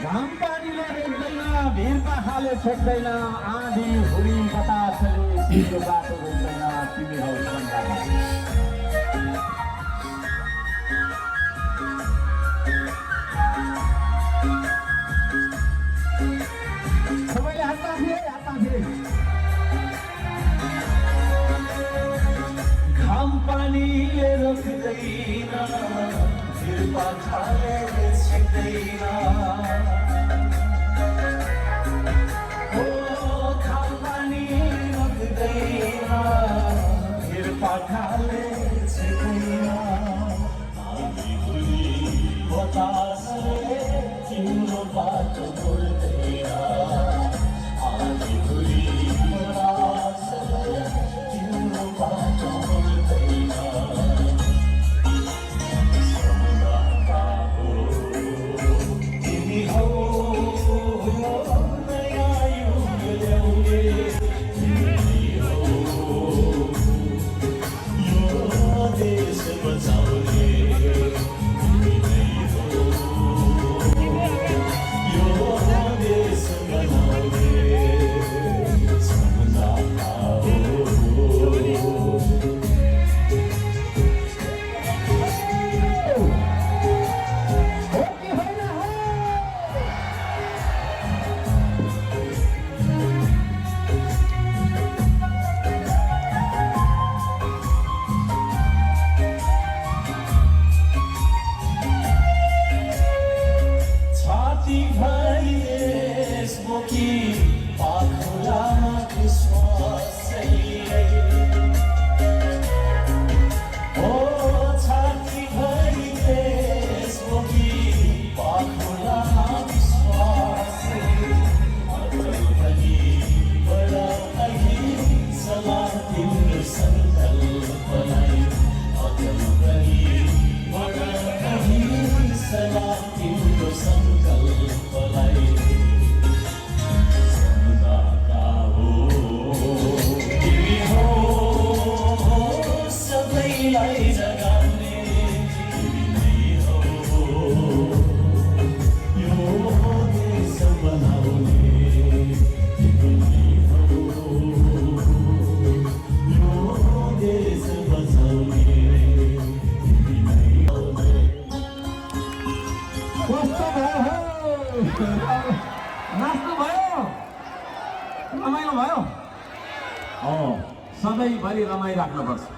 घाम पानीले रोक्दैन, भिरका खाले छेक्दैन, आँधी हुरी बतासले तिम्रो बाटो रोक्दैन, तिमी हौ सन्तान। सबैले हात माथि, हात माथि। घाम पानीले रोक्दैन, भिरका खाले छेक्दैन, पाखाले छेक्दैन, आँधी हुरी बतासले तिम्रो बाटो छोड्दैन, आँधी हुरी बतासले तिम्रो बाटो छोड्दैन। समुद्रका हो तिमी हौ नयाँ युग ल्याउने, देश बचाउने तिमी नै हो, यो देश बनाउने समुदायका हो। पाखुरामा विश्वास हो, छाती भरि देशमुखी पाखुरामा विश्वास, अटल पनि बडा अहिंसालाई तिम्रो सङ्कल्पलाई, अटल पनि बडा अहिंसालाई तिम्रो सङ्कल्पलाई। सबैलाई जगाउने तिमी नै हो, यो देश बनाउने तिमी नै हो, यो देश बचाउने तिमी नै हो। कस्तो भयो, नाच्नु भयो, रमाइलो भयो? सधैँभरि रमाइराख्नुपर्छ।